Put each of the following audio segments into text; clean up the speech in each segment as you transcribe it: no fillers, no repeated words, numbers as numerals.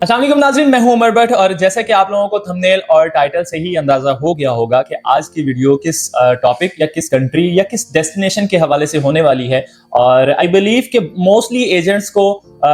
अस्सलाम वालेकुम नाज़रीन, मैं हूं उमर भट्ट और जैसा कि आप लोगों को थंबनेल और टाइटल से ही अंदाज़ा हो गया होगा कि आज की वीडियो किस टॉपिक या किस कंट्री या किस डेस्टिनेशन के हवाले से होने वाली है। और आई बिलीव कि मोस्टली एजेंट्स को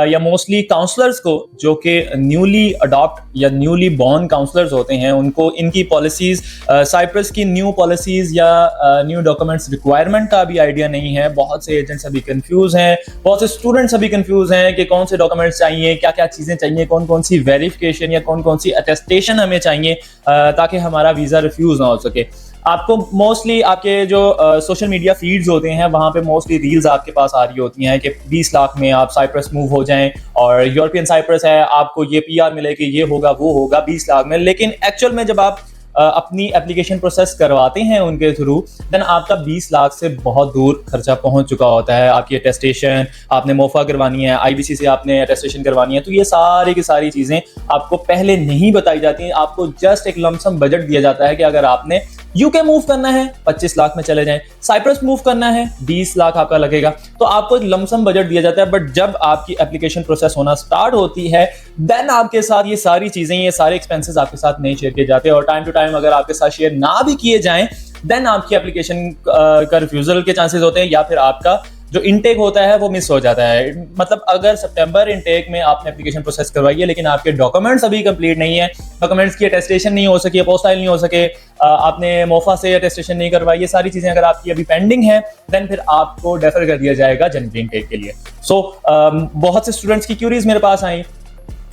या मोस्टली काउंसलर्स को जो कि न्यूली अडॉप्ट या न्यूली बॉर्न काउंसलर्स होते हैं, उनको इनकी पॉलिसीज़, साइप्रस की न्यू पॉलिसीज़ या न्यू डॉक्यूमेंट्स रिक्वायरमेंट का भी आइडिया नहीं है। बहुत से एजेंट्स अभी कंफ्यूज हैं, बहुत से स्टूडेंट्स अभी कंफ्यूज हैं कि कौन से डॉक्यूमेंट्स चाहिए, क्या क्या चीज़ें चाहिए, कौन कौन सी वेरिफिकेशन या कौन कौन सी अटेस्टेशन हमें चाहिए ताकि हमारा वीज़ा रिफ्यूज़ ना हो सके। आपको मोस्टली आपके जो सोशल मीडिया फीड्स होते हैं वहाँ पे मोस्टली रील्स आपके पास आ रही होती हैं कि 20 लाख में आप साइप्रस मूव हो जाएं और यूरोपियन साइप्रस है, आपको ये पीआर मिलेगी, ये होगा वो होगा 20 लाख में। लेकिन एक्चुअल में जब आप अपनी एप्लीकेशन प्रोसेस करवाते हैं उनके थ्रू, देन आपका 20 लाख से बहुत दूर खर्चा पहुंच चुका होता है। आपकी अटेस्टेशन आपने मोफा करवानी है, आईबीसी से आपने अटेस्टेशन करवानी है, तो ये सारी की सारी चीज़ें आपको पहले नहीं बताई जाती हैं। आपको जस्ट एक लमसम बजट दिया जाता है कि अगर आपने यूके मूव करना है 25 लाख में चले जाएं, साइप्रस मूव करना है 20 लाख आपका लगेगा, तो आपको एक लमसम बजट दिया जाता है। बट जब आपकी एप्लीकेशन प्रोसेस होना स्टार्ट होती है, देन आपके साथ ये सारी चीजें, ये सारे एक्सपेंसेस आपके साथ नहीं शेयर किए जाते, और टाइम टू टाइम अगर आपके साथ शेयर ना भी किए जाएं, देन आपकी एप्लीकेशन का रिफ्यूजल के चांसेस होते हैं, या फिर आपका जो इनटेक होता है वो मिस हो जाता है। मतलब अगर सितंबर इनटेक में आपने एप्लीकेशन प्रोसेस करवाई है लेकिन आपके डॉक्यूमेंट्स अभी कंप्लीट नहीं है, डॉक्यूमेंट्स की अटेस्टेशन नहीं हो सकी, पोस्टाइल नहीं हो सके, आपने मोफा से अटेस्टेशन नहीं करवाई, ये सारी चीजें अगर आपकी अभी पेंडिंग है, देन फिर आपको डेफर कर दिया जाएगा जनवरी इनटेक के लिए। सो बहुत से स्टूडेंट्स की क्यूरीज मेरे पास आई।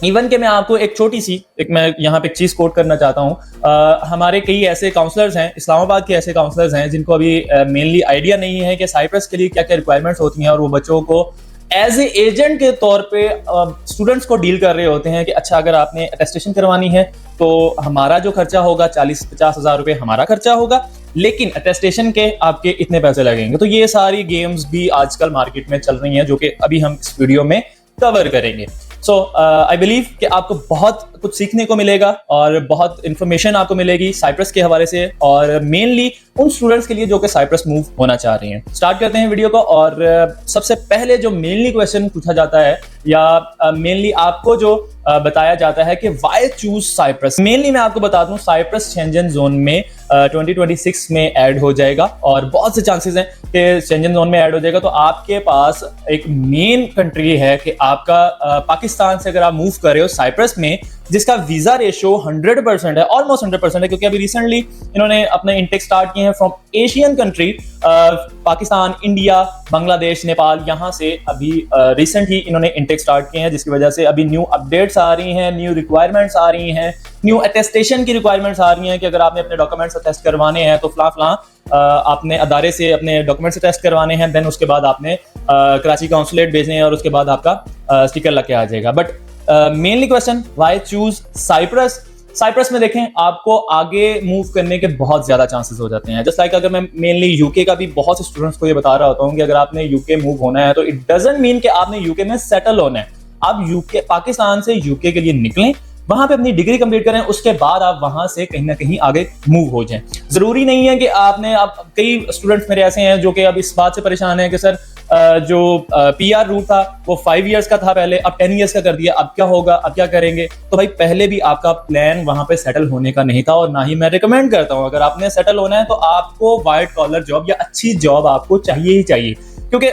इवन के मैं आपको एक छोटी सी मैं यहाँ पे एक चीज कोट करना चाहता हूँ। हमारे कई ऐसे काउंसलर्स हैं, इस्लामाबाद के ऐसे काउंसलर्स हैं जिनको अभी मेनली आइडिया नहीं है कि साइप्रस के लिए क्या क्या रिक्वायरमेंट्स होती हैं, और वो बच्चों को एज ए एजेंट के तौर पे स्टूडेंट्स को डील कर रहे होते हैं कि अच्छा अगर आपने अटेस्टेशन करवानी है तो हमारा जो खर्चा होगा 40-50 हज़ार रुपये हमारा खर्चा होगा, लेकिन अटेस्टेशन के आपके इतने पैसे लगेंगे। तो ये सारी गेम्स भी आजकल मार्केट में चल रही हैं जो कि अभी हम इस वीडियो में कवर करेंगे। सो आई बिलीव कि आपको बहुत कुछ सीखने को मिलेगा और बहुत इंफॉर्मेशन आपको मिलेगी साइप्रस के हवाले से, और मेनली उन स्टूडेंट्स के लिए जो कि साइप्रस मूव होना चाह रहे हैं। स्टार्ट करते हैं वीडियो को। और सबसे पहले जो मेनली क्वेश्चन पूछा जाता है या मेनली आपको जो बताया जाता है कि व्हाई चूज साइप्रस। मेनली मैं आपको बता दूं, साइप्रस शेंजन जोन में 2026 में ऐड हो जाएगा और बहुत से चांसेस हैं कि शेंजन जोन में ऐड हो जाएगा। तो आपके पास एक मेन कंट्री है कि आपका पाकिस्तान से अगर आप मूव कर रहे हो साइप्रस में, जिसका वीजा रेशियो 100% है, ऑलमोस्ट 100% है, क्योंकि अभी रिसेंटली इन्होंने अपने इंटेक स्टार्ट किए हैं from Asian country, Pakistan, India, Bangladesh, Nepal, यहाँ से अभी रिसेंट ही इन्होंने इंटेक स्टार्ट किए हैं, जिसकी वजह से अभी न्यू अपडेट्स आ रही हैं, न्यू रिक्वायरमेंट्स आ रही हैं, न्यू अटेस्टेशन की रिक्वायरमेंट्स आ रही हैं कि अगर आपने अपने डॉक्यूमेंट्स अटेस्ट करवाने हैं तो फलां आपने अदारे से अपने डॉक्यूमेंट्स अटेस्ट करवाने हैं, देन उसके बाद आपने कराची काउंसुलेट भेजने हैं और उसके बाद आपका स्टिकर लग के आ जाएगा। But mainly question, why choose Cyprus. Cyprus में देखें, आपको आगे मूव करने के बहुत ज्यादा चांसेस हो जाते हैं। जस्ट लाइक अगर मैं मेनली यूके का भी बहुत से स्टूडेंट्स को ये बता रहा होता हूँ कि अगर आपने यूके मूव होना है तो इट डजंट मीन कि आपने यूके में सेटल होना है। आप यूके, पाकिस्तान से यूके के लिए निकलें, वहां पे अपनी डिग्री कंप्लीट करें, उसके बाद आप वहां से कहीं ना कहीं आगे मूव हो जाएं। जरूरी नहीं है कि आपने, आप कई स्टूडेंट्स मेरे ऐसे हैं जो कि अब इस बात से परेशान हैं कि सर जो पीआर रूट था वो 5 इयर्स का था पहले, अब 10 इयर्स का कर दिया, अब क्या होगा, अब क्या करेंगे। तो भाई पहले भी आपका प्लान वहां पे सेटल होने का नहीं था, और ना ही मैं रिकमेंड करता हूं। अगर आपने सेटल होना है तो आपको व्हाइट कॉलर जॉब या अच्छी जॉब आपको चाहिए ही चाहिए, क्योंकि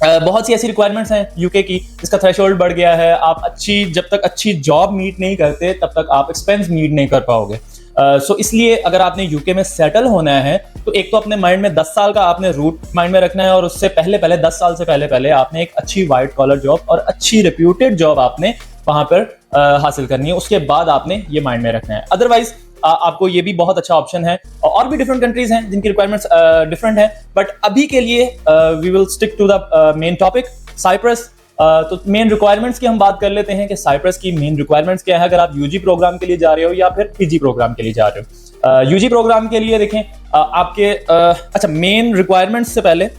बहुत सी ऐसी रिक्वायरमेंट्स हैं यूके की जिसका थ्रेशोल्ड बढ़ गया है। आप जब तक अच्छी जॉब मीट नहीं करते तब तक आप एक्सपेंस मीट नहीं कर पाओगे। सो इसलिए अगर आपने यूके में सेटल होना है तो एक तो अपने माइंड में 10 साल का आपने रूट माइंड में रखना है, और उससे पहले 10 साल से पहले आपने एक अच्छी व्हाइट कॉलर जॉब और अच्छी रेप्यूटेड जॉब आपने वहां पर हासिल करनी है। उसके बाद आपने ये माइंड में रखना है। अदरवाइज आपको ये भी बहुत अच्छा ऑप्शन है, और भी डिफरेंट कंट्रीज हैं जिनकी रिक्वायरमेंट्स डिफरेंट है, बट अभी के लिए we will stick to the main topic Cyprus. तो मेन रिक्वायरमेंट्स की हम बात कर लेते हैं कि साइप्रस की मेन रिक्वायरमेंट्स क्या है अगर आप यूजी प्रोग्राम के लिए जा रहे हो या फिर पीजी प्रोग्राम के लिए जा रहे हो। यूजी प्रोग्राम के लिए देखें आपके अच्छा, मेन रिक्वायरमेंट्स से पहले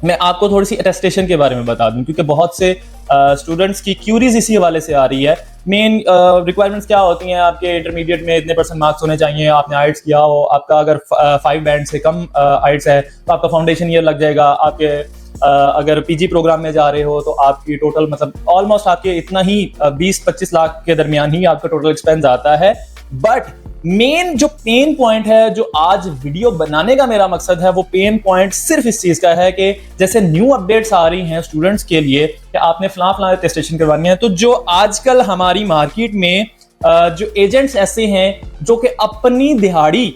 मैं आपको थोड़ी सी अटेस्टेशन के बारे में बता दूं, क्योंकि बहुत से स्टूडेंट्स की क्यूरीज इसी हवाले से आ रही है। मेन रिक्वायरमेंट्स क्या होती हैं, आपके इंटरमीडिएट में इतने % मार्क्स होने चाहिए, आपने आइट्स किया हो, आपका अगर 5 बैंड से कम आइट्स है तो आपका फाउंडेशन ईयर लग जाएगा, आपके अगर पीजी प्रोग्राम में जा रहे हो तो आपकी टोटल मतलब ऑलमोस्ट आपके इतना ही 20-25 लाख के दरमियान ही आपका टोटल एक्सपेंस आता है। बट मेन जो पेन पॉइंट है, जो आज वीडियो बनाने का मेरा मकसद है, वो पेन पॉइंट सिर्फ इस चीज का है कि जैसे न्यू अपडेट्स आ रही हैं स्टूडेंट्स के लिए कि आपने फलां अटेस्टेशन करवानी है, तो जो आजकल हमारी मार्केट में जो एजेंट्स ऐसे हैं जो कि अपनी दिहाड़ी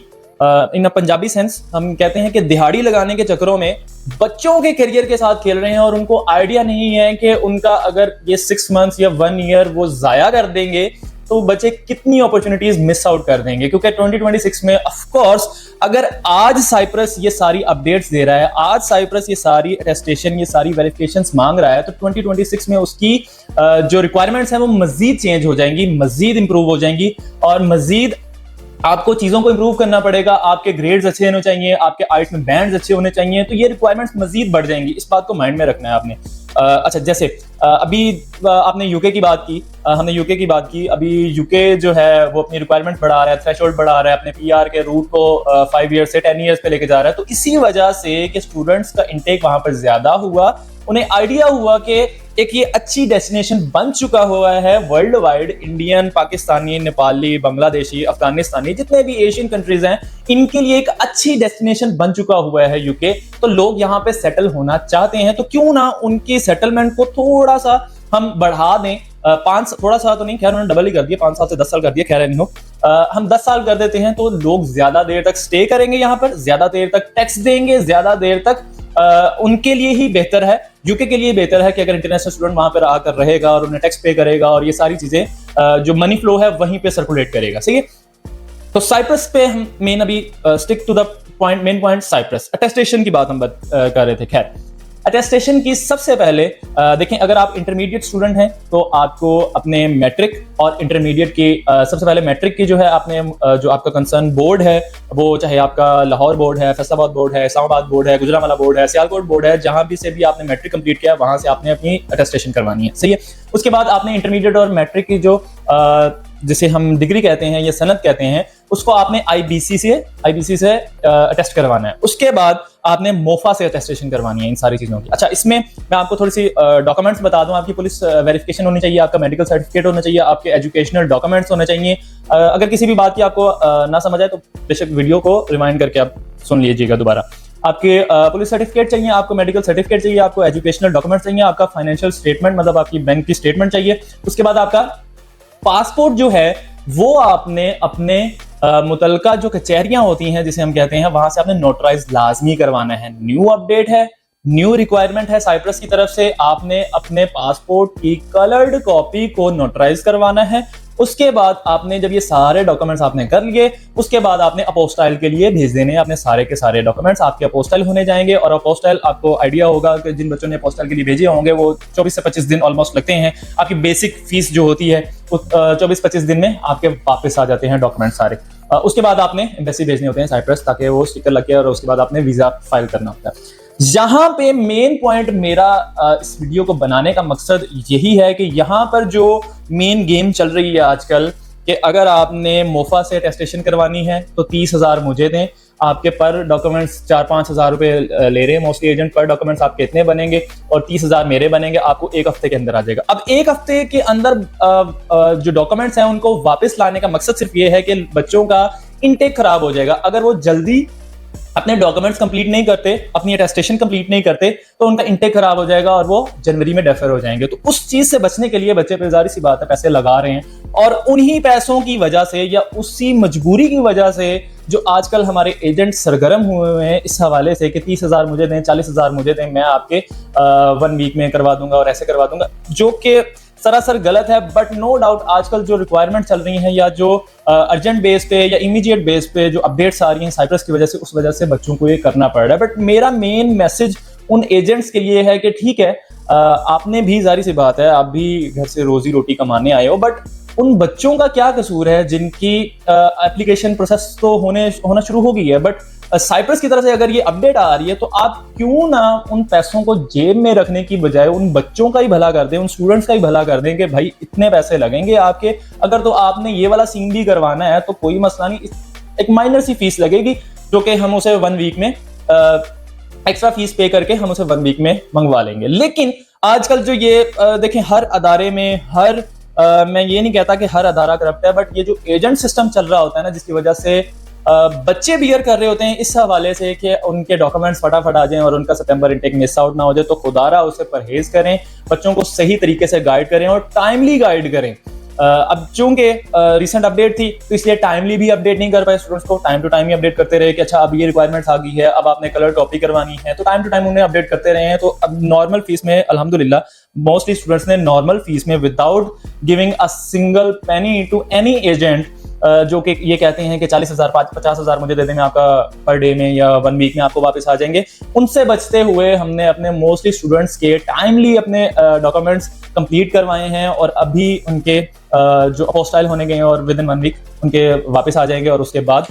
इन पंजाबी सेंस हम कहते हैं कि दिहाड़ी लगाने के चक्करों में बच्चों के करियर के साथ खेल रहे हैं और उनको आइडिया नहीं है कि उनका अगर ये 6 मंथ्स या 1 ईयर वो जाया कर देंगे तो बच्चे कितनी अपॉर्चुनिटीज मिस आउट कर देंगे। क्योंकि 2026 में ऑफ कोर्स अगर आज साइप्रस ये सारी अपडेट्स दे रहा है, आज साइप्रस ये सारी अटेस्टेशन, ये सारी वेरिफिकेशंस मांग रहा है, तो 2026 में उसकी जो रिक्वायरमेंट्स हैं वो मजीद चेंज हो जाएंगी, मजीद इंप्रूव हो जाएंगी और मजीद आपको चीजों को इंप्रूव करना पड़ेगा। आपके ग्रेड्स अच्छे होने चाहिए, आपके आइट्स में बैंड्स अच्छे होने चाहिए, तो ये रिक्वायरमेंट्स मजीद बढ़ जाएंगी। इस बात को माइंड में रखना है आपने। अच्छा, जैसे अभी आपने यूके की बात की, हमने यूके की बात की। अभी यूके जो है वो अपनी रिक्वायरमेंट बढ़ा रहा है, थ्रेशोल्ड बढ़ा रहा है, अपने पीआर के रूट को 5 ईयर से 10 ईयर्स पे लेके जा रहा है। तो इसी वजह से कि स्टूडेंट्स का इंटेक वहां पर ज्यादा हुआ, उन्हें आइडिया हुआ कि एक ये अच्छी डेस्टिनेशन बन चुका हुआ है world wide. Indian, Pakistani, Nepali, Bangladeshi, Afghanistani, जितने भी एशियन कंट्रीज हैं, इनके लिए एक अच्छी डेस्टिनेशन बन चुका हुआ है यूके। तो लोग यहाँ पे सेटल होना चाहते हैं, तो क्यों ना उनकी सेटलमेंट को थोड़ा सा हम बढ़ा दें। 5 थोड़ा सा तो नहीं, खैर उन्होंने डबल ही कर दिया, 5 साल से 10 साल कर दिया, खैर नहीं हो। हम 10 साल कर देते हैं तो लोग ज्यादा देर तक स्टे करेंगे यहाँ पर, ज्यादा देर तक टैक्स देंगे, ज्यादा देर तक उनके लिए ही बेहतर है, यूके के लिए बेहतर है कि अगर इंटरनेशनल स्टूडेंट वहां पर आकर रहेगा और उन्हें टैक्स पे करेगा और ये सारी चीजें जो मनी फ्लो है वहीं पे सर्कुलेट करेगा। सही है। तो साइप्रस पे हम मेन अभी stick to the point, main point Cyprus attestation की बात हम कर रहे थे। खैर, अटेस्टेशन की सबसे पहले देखें, अगर आप इंटरमीडिएट स्टूडेंट हैं तो आपको अपने मैट्रिक और इंटरमीडिएट की सबसे पहले मैट्रिक की जो है आपने जो आपका कंसर्न बोर्ड है, वो चाहे आपका लाहौर बोर्ड है, फैसलाबाद बोर्ड है, इस्लामाबाद बोर्ड है, गुजरांवाला बोर्ड है, सियालकोट बोर्ड है, जहां भी से भी आपने मैट्रिक कंप्लीट किया वहां से आपने अपनी अटेस्टेशन करवानी है। सही है। उसके बाद आपने इंटरमीडिएट और मैट्रिक की जो जिसे हम डिग्री कहते हैं या सनद कहते हैं, उसको आपने आईबीसी से अटेस्ट करवाना है। उसके बाद आपने मोफा से अटेस्टेशन करवानी है इन सारी चीजों की। अच्छा, इसमें मैं आपको थोड़ी सी डॉक्यूमेंट्स बता दूं। आपकी पुलिस वेरिफिकेशन होनी चाहिए, आपका मेडिकल सर्टिफिकेट होना चाहिए, आपके एजुकेशनल डॉक्यूमेंट्स होने चाहिए। अगर किसी भी बात की आपको ना समझ आए तो बेशक वीडियो को रिमाइंड करके आप सुन लीजिएगा दोबारा। आपके पुलिस सर्टिफिकेट चाहिए, आपको मेडिकल सर्टिफिकेट चाहिए, आपको एजुकेशनल डॉक्यूमेंट चाहिए, आपका फाइनेंशियल स्टेटमेंट मतलब आपकी बैंक की स्टेटमेंट चाहिए। उसके बाद आपका पासपोर्ट जो है वो आपने अपने मुतलका जो कचहरियां होती हैं जिसे हम कहते हैं, वहां से आपने नोटराइज लाजमी करवाना है। न्यू अपडेट है, न्यू रिक्वायरमेंट है साइप्रस की तरफ से, आपने अपने पासपोर्ट की कलर्ड कॉपी को नोटराइज करवाना है। उसके बाद आपने जब ये सारे डॉक्यूमेंट्स आपने कर लिए, उसके बाद आपने अपोस्टाइल के लिए भेज देने हैं। अपने सारे के सारे डॉक्यूमेंट्स आपके अपोस्टाइल होने जाएंगे और अपोस्टाइल आपको आइडिया होगा कि जिन बच्चों ने अपोस्टाइल के लिए भेजे होंगे वो 24 से 25 दिन ऑलमोस्ट लगते हैं। आपकी बेसिक फीस जो होती है 24-25 दिन में आपके वापस आ जाते हैं डॉक्यूमेंट सारे। उसके बाद आपने एम्बेसी भेजने होते हैं साइप्रस, ताकि वो स्टिकर लगे और उसके बाद आपने वीजा फाइल करना होता है। यहाँ पे मेन पॉइंट मेरा इस वीडियो को बनाने का मकसद यही है कि यहाँ पर जो मेन गेम चल रही है आजकल कि अगर आपने मोफा से अटेस्टेशन करवानी है तो 30,000 मुझे दें, आपके पर डॉक्यूमेंट्स 4-5 हज़ार रुपए ले रहे हैं मोस्टली एजेंट। पर डॉक्यूमेंट्स आपके इतने बनेंगे और 30,000 मेरे बनेंगे, आपको 1 हफ्ते के अंदर आ जाएगा। अब 1 हफ्ते के अंदर जो डॉक्यूमेंट्स हैं उनको वापस लाने का मकसद सिर्फ ये है कि बच्चों का इनटेक खराब हो जाएगा। अगर वो जल्दी अपने डॉक्यूमेंट्स कंप्लीट नहीं करते, अपनी अटेस्टेशन कंप्लीट नहीं करते, तो उनका इंटेक खराब हो जाएगा और वो जनवरी में डेफर हो जाएंगे। तो उस चीज से बचने के लिए बच्चे पे जारी सी बात है पैसे लगा रहे हैं, और उन्हीं पैसों की वजह से या उसी मजबूरी की वजह से जो आजकल हमारे एजेंट सरगर्म हुए हैं इस हवाले से कि 30,000 मुझे दें, 40,000 मुझे दें, मैं आपके 1 वीक में करवा दूंगा और ऐसे करवा दूंगा, जो कि सरासर गलत है। बट नो डाउट आजकल जो रिक्वायरमेंट चल रही हैं या जो अर्जेंट बेस पे या इमीडिएट बेस पे जो अपडेट्स आ रही हैं साइप्रस की वजह से, उस वजह से बच्चों को ये करना पड़ रहा है। बट मेरा मेन मैसेज उन एजेंट्स के लिए है कि ठीक है, आपने भी जारी सी बात है, आप भी घर से रोजी रोटी कमाने आए हो, बट उन बच्चों का क्या कसूर है जिनकी एप्लीकेशन प्रोसेस तो होना शुरू हो गई है, बट साइप्रस की तरफ से अगर ये अपडेट आ रही है तो आप क्यों ना उन पैसों को जेब में रखने की बजाय उन बच्चों का ही भला कर दें, उन स्टूडेंट्स का ही भला कर दें कि भाई इतने पैसे लगेंगे आपके, अगर तो आपने ये वाला सीन भी करवाना है तो कोई मसला नहीं, एक माइनर सी फीस लगेगी जो कि हम उसे 1 वीक में एक्स्ट्रा फीस पे करके हम उसे 1 वीक में मंगवा लेंगे। लेकिन आजकल जो ये देखें, हर अदारे में मैं ये नहीं कहता कि हर अदारा करप्ट है, बट ये जो एजेंट सिस्टम चल रहा होता है ना, जिसकी वजह से बच्चे बियर कर रहे होते हैं इस हवाले से कि उनके डॉक्यूमेंट्स फटाफट आ जाएं और उनका सितंबर इनटेक मिस आउट ना हो जाए, तो खुदारा उससे परहेज करें, बच्चों को सही तरीके से गाइड करें और टाइमली गाइड करें। अब चूंकि रिसेंट अपडेट थी तो इसलिए टाइमली भी अपडेट नहीं कर पाए स्टूडेंट्स को, टाइम टू टाइम ही अपडेट करते रहे कि अच्छा अब ये रिक्वायरमेंट्स आ गई है, अब आपने कलर कॉपी करवानी है, तो टाइम टू टाइम उन्हें अपडेट करते रहे हैं। तो अब नॉर्मल फीस में अल्हम्दुलिल्लाह मोस्टली स्टूडेंट्स ने नॉर्मल फीस में without giving a single penny to any agent, जो कि ये कहते हैं कि 40,000 50,000 मुझे दे देंगे आपका पर डे में या 1 वीक में आपको वापस आ जाएंगे, उनसे बचते हुए हमने अपने मोस्टली स्टूडेंट्स के टाइमली अपने डॉक्यूमेंट्स कंप्लीट करवाए हैं और अभी उनके जो अपोस्टाइल होने गए हैं और विद इन 1 वीक उनके वापस आ जाएंगे और उसके बाद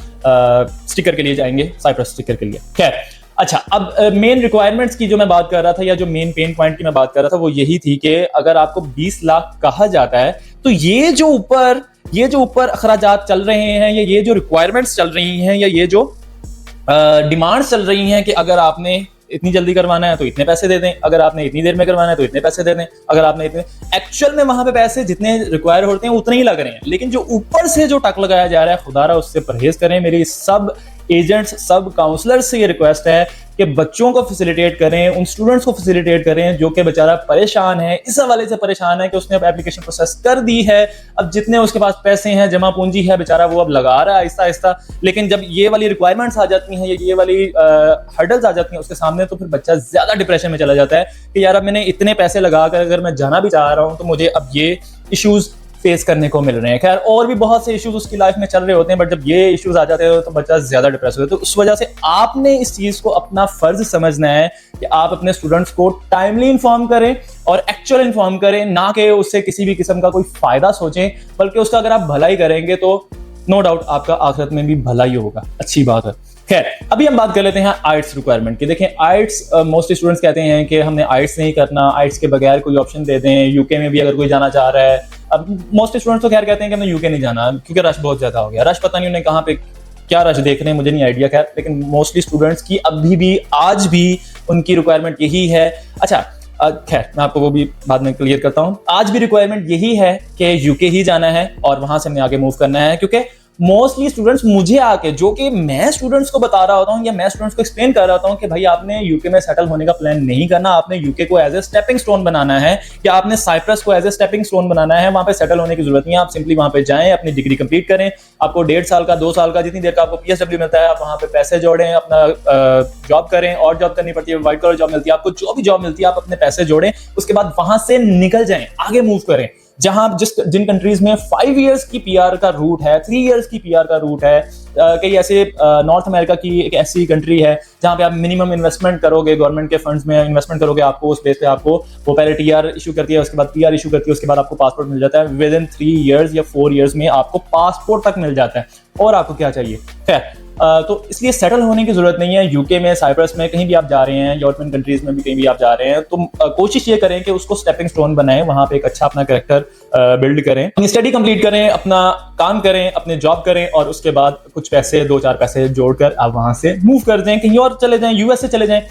स्टिकर के लिए जाएंगे, साइप्रस स्टिकर के लिए। खैर, अच्छा, अब मेन रिक्वायरमेंट्स की जो मैं बात कर रहा था या जो मेन पेन पॉइंट की मैं बात कर रहा था वो यही थी कि अगर आपको 20 लाख कहा जाता है तो ये जो ऊपर अखराजात चल रहे हैं या ये जो रिक्वायरमेंट्स चल रही हैं या ये जो डिमांड्स चल रही हैं कि अगर आपने इतनी जल्दी करवाना है तो इतने पैसे दे दें, अगर आपने इतनी देर में करवाना है तो इतने पैसे दे दें, अगर आपने इतने, एक्चुअल में वहां पे पैसे जितने रिक्वायर होते हैं उतने ही लग रहे हैं, लेकिन जो ऊपर से जो टक लगाया जा रहा है खुदारा उससे परहेज करें। मेरी सब एजेंट्स, सब काउंसलर्स से ये रिक्वेस्ट है कि बच्चों को फैसिलिटेट करें, उन स्टूडेंट्स को फैसिलिटेट करें जो कि बेचारा परेशान है, इस हवाले से परेशान है कि उसने अब एप्लीकेशन प्रोसेस कर दी है, अब जितने उसके पास पैसे हैं, जमा पूंजी है, बेचारा वो अब लगा रहा है आहिस्ता आहिस्ता, लेकिन जब ये वाली रिक्वायरमेंट्स आ जाती हैं या ये वाली हर्डल्स आ जाती हैं उसके सामने, तो फिर बच्चा ज्यादा डिप्रेशन में चला जाता है कि यार अब मैंने इतने पैसे लगा कर अगर मैं जाना भी चाह रहा हूँ तो मुझे अब ये इश्यूज फेस करने को मिल रहे हैं। खैर, और भी बहुत से इश्यूज उसकी लाइफ में चल रहे होते हैं, बट जब ये इश्यूज आ जाते हैं तो बच्चा ज्यादा डिप्रेस होता है। तो उस वजह से आपने इस चीज को अपना फर्ज समझना है कि आप अपने स्टूडेंट्स को टाइमली इन्फॉर्म करें और एक्चुअल इन्फॉर्म करें, ना कि उससे किसी भी किस्म का कोई फायदा सोचें, बल्कि उसका अगर आप भलाई करेंगे तो नो डाउट आपका आखिरत में भी भला ही होगा। अच्छी बात है। खैर, अभी हम बात कर लेते हैं आइट्स रिक्वायरमेंट की। देखें, आइट्स मोस्टली स्टूडेंट्स कहते हैं कि हमने आइट्स नहीं करना, आइट्स के बगैर कोई ऑप्शन दे दें, यूके में भी अगर कोई जाना चाह रहा है। अब मोस्टली स्टूडेंट्स तो खैर कहते हैं कि हमें यूके नहीं जाना क्योंकि रश बहुत ज्यादा हो गया। रश पता नहीं उन्हें कहाँ पे क्या रश देख रहे हैं, मुझे नहीं आइडिया। खैर, लेकिन मोस्टली स्टूडेंट्स की अभी भी आज भी उनकी रिक्वायरमेंट यही है। अच्छा, खैर मैं आपको वो भी बाद में क्लियर करता हूँ। आज भी रिक्वायरमेंट यही है कि यूके ही जाना है और वहां से हमें आगे मूव करना है, क्योंकि मोस्टली स्टूडेंट्स मुझे आके, जो कि मैं स्टूडेंट्स को बता रहा होता हूँ या मैं स्टूडेंट्स को एक्सप्लेन कर रहा हूँ कि भाई आपने यूके में सेटल होने का प्लान नहीं करना, आपने यूके को एज ए स्टेपिंग स्टोन बनाना है या आपने साइप्रस को एज ए स्टेपिंग स्टोन बनाना है। वहां पे सेटल होने की जरूरत नहीं है, आप सिंपली वहां पे जाएं, अपनी डिग्री कंप्लीट करें, आपको 1.5 साल का 2 साल का जितनी देर का आपको पीएसडब्ल्यू मिलता है, आप वहां पे पैसे जोड़ें, अपना जॉब करें, और जॉब करनी पड़ती है, व्हाइट कलर जॉब मिलती है, आपको जो भी जॉब मिलती है आप अपने पैसे जोड़ें, उसके बाद वहां से निकल जाएं, आगे मूव करें। जहां जिन कंट्रीज में 5 इयर्स की पीआर का रूट है, 3 इयर्स की पीआर का रूट है, कई ऐसे नॉर्थ अमेरिका की एक ऐसी कंट्री है जहां पे आप मिनिमम इन्वेस्टमेंट करोगे, गवर्नमेंट के फंड्स में इन्वेस्टमेंट करोगे, आपको उस बेस पे आपको वो पहले टीआर इशू करती है, उसके बाद पीआर इशू करती है, उसके बाद आपको पासपोर्ट मिल जाता है। विद इन 3 इयर्स या 4 इयर्स में आपको पासपोर्ट तक मिल जाता है, और आपको क्या चाहिए। खैर, तो इसलिए सेटल होने की जरूरत नहीं है। यूके में, साइप्रस में, कहीं भी आप जा रहे हैं, यूरोपियन कंट्रीज में भी कहीं भी आप जा रहे हैं, तो कोशिश ये करें कि उसको स्टेपिंग स्टोन बनाएं, वहां पे एक अच्छा अपना कैरेक्टर बिल्ड करें, अपनी स्टडी कंप्लीट करें, अपना काम करें, अपने जॉब करें, और उसके बाद कुछ पैसे, 2-4 पैसे जोड़कर आप वहां से मूव कर दें, कहीं और चले जाएं, यूएस से चले जाएं।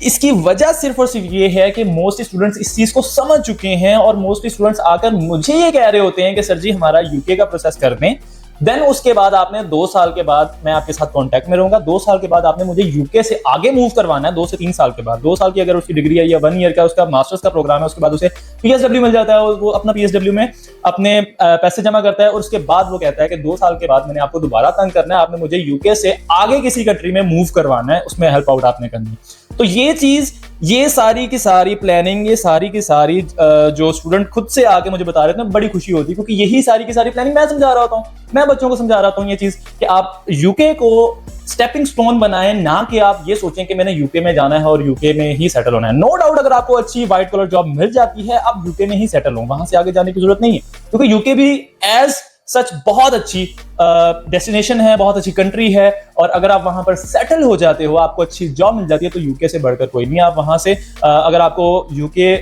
इसकी वजह सिर्फ और सिर्फ ये है कि मोस्टली स्टूडेंट्स इस चीज को समझ चुके हैं और मोस्टली स्टूडेंट्स आकर मुझे ये कह रहे होते हैं कि सर जी हमारा यूके का प्रोसेस कर दें, देन उसके बाद आपने 2 साल के बाद मैं आपके साथ कांटेक्ट में रहूंगा, 2 साल के बाद आपने मुझे यूके से आगे मूव करवाना है, 2 से 3 साल के बाद। 2 साल की अगर उसकी डिग्री है या 1 ईयर का उसका मास्टर्स का प्रोग्राम है, उसके बाद उसे पीएसडब्ल्यू मिल जाता है, और वो अपना पीएसडब्ल्यू में अपने पैसे जमा करता है, और उसके बाद वो कहता है कि 2 साल के बाद मैंने आपको दोबारा तंग करना है, आपने मुझे यूके से आगे किसी कंट्री में मूव करवाना है, उसमें हेल्प आउट आपने करनी है। तो ये चीज, ये सारी की सारी प्लानिंग, ये सारी की सारी जो स्टूडेंट खुद से आके मुझे बता रहे थे, बड़ी खुशी होती है, क्योंकि यही सारी की सारी प्लानिंग मैं समझा रहा हूँ, मैं बच्चों को समझा रहा हूँ ये चीज कि आप यूके को स्टेपिंग स्टोन बनाएं, ना कि आप ये सोचें कि मैंने यूके में जाना है और यूके में ही सेटल होना है। नो डाउट अगर आपको अच्छी व्हाइट कलर जॉब मिल जाती है, आप यूके में ही सेटल हो, वहां से आगे जाने की जरूरत नहीं है, क्योंकि यूके भी एज सच बहुत अच्छी डेस्टिनेशन है, बहुत अच्छी कंट्री है, और अगर आप वहां पर सेटल हो जाते हो, आपको अच्छी जॉब मिल जाती है, तो यूके से बढ़कर कोई नहीं। आप वहां से अगर आपको यूके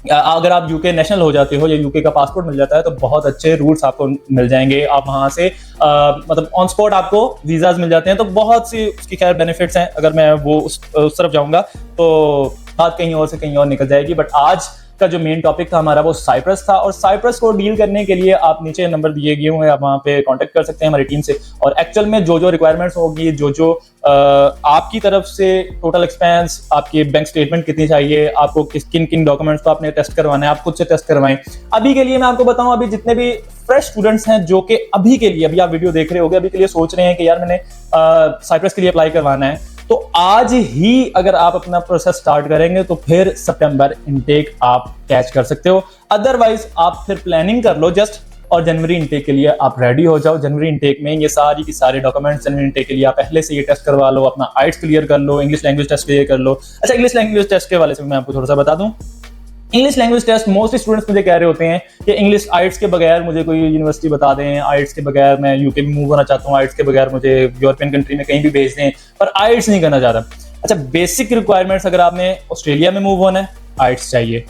अगर आप यूके नेशनल हो जाते हो या यूके का पासपोर्ट मिल जाता है तो बहुत अच्छे रूट्स आपको मिल जाएंगे, आप वहां से मतलब ऑन स्पॉट आपको वीजाज मिल जाते हैं। तो बहुत सी उसकी खैर बेनिफिट्स हैं, अगर मैं वो उस तरफ जाऊंगा तो बात कहीं और से कहीं और निकल जाएगी। बट आज का जो मेन टॉपिक था हमारा वो साइप्रस था, और साइप्रस को डील करने के लिए आप नीचे नंबर दिए गए हुए हैं, आप वहां पे कांटेक्ट कर सकते हैं हमारी टीम से। और एक्चुअल में जो जो रिक्वायरमेंट्स होगी, जो जो आपकी तरफ से टोटल एक्सपेंस, आपकी बैंक स्टेटमेंट कितनी चाहिए, आपको किन किन डॉक्यूमेंट्स को आपने टेस्ट करवाना है, आप खुद से टेस्ट करवाएं। अभी के लिए मैं आपको बताऊं, अभी जितने भी फ्रेश स्टूडेंट्स हैं जो कि अभी के लिए, अभी आप वीडियो देख रहे होगे, अभी के लिए सोच रहे हैं कि यार मैंने साइप्रस के लिए अप्लाई करवाना है, तो आज ही अगर आप अपना प्रोसेस स्टार्ट करेंगे तो फिर सितंबर इनटेक आप कैच कर सकते हो। अदरवाइज आप फिर प्लानिंग कर लो जस्ट, और जनवरी इनटेक के लिए आप रेडी हो जाओ। जनवरी इनटेक में ये सारी की सारे डॉक्यूमेंट्स जनवरी इनटेक के लिए आप पहले से ये टेस्ट करवा लो, अपना आइट्स क्लियर कर लो, इंग्लिश लैंग्वेज टेस्ट क्लियर कर लो। अच्छा, इंग्लिश लैंग्वेज टेस्ट के वाले से मैं आपको थोड़ा सा बता दूं। English language test mostly students मुझे कह रहे होते हैं कि इंग्लिश आइट्स के बगैर मुझे कोई यूनिवर्सिटी बता दें, आइट्स के बगैर मैं यूके में मूव होना चाहता हूँ, आइट्स के बगैर मुझे यूरोपियन कंट्री में कहीं भी भेज दें, पर आइट्स नहीं करना चाहता। अच्छा, बेसिक रिक्वायरमेंट्स, अगर आपने ऑस्ट्रेलिया में मूव होना है आइट्स चाहिए,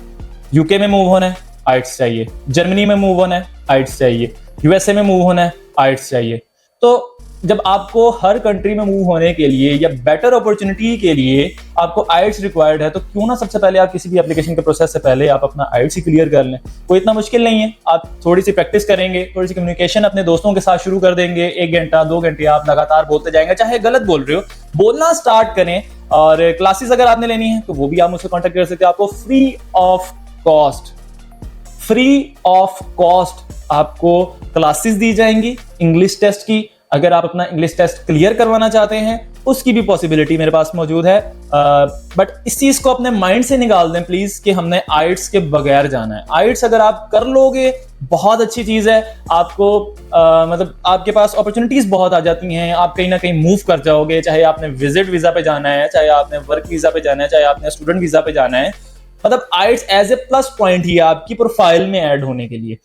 यूके में मूव होना है आइट्स चाहिए, जर्मनी में मूव होना है आइट्स चाहिए, यूएसए में मूव होना है आइट्स चाहिए। तो जब आपको हर कंट्री में मूव होने के लिए या बेटर अपॉर्चुनिटी के लिए आपको आइट्स रिक्वायर्ड है, तो क्यों ना सबसे पहले आप किसी भी एप्लीकेशन के प्रोसेस से पहले आप अपना आइट्स ही क्लियर कर लें। कोई इतना मुश्किल नहीं है, आप थोड़ी सी प्रैक्टिस करेंगे, थोड़ी सी कम्युनिकेशन अपने दोस्तों के साथ शुरू कर देंगे, 1 घंटा 2 घंटे आप लगातार बोलते जाएंगे, चाहे गलत बोल रहे हो, बोलना स्टार्ट करें। और क्लासेस अगर आपने लेनी है तो वो भी आप मुझसे कॉन्टेक्ट कर सकते हैं, आपको फ्री ऑफ कॉस्ट आपको क्लासेस दी जाएंगी इंग्लिश टेस्ट की। अगर आप अपना इंग्लिश टेस्ट क्लियर करवाना चाहते हैं उसकी भी पॉसिबिलिटी मेरे पास मौजूद है। बट इस चीज को अपने माइंड से निकाल दें प्लीज कि हमने आइट्स के बगैर जाना है। आइट्स अगर आप कर लोगे बहुत अच्छी चीज है, आपको मतलब आपके पास अपॉर्चुनिटीज बहुत आ जाती हैं, आप कहीं ना कहीं मूव कर जाओगे, चाहे आपने विजिट वीजा पे जाना है, चाहे आपने वर्क वीजा पे जाना है, चाहे आपने स्टूडेंट वीजा पे जाना है। मतलब आइट्स एज ए प्लस पॉइंट ही है आपकी प्रोफाइल में ऐड होने के लिए।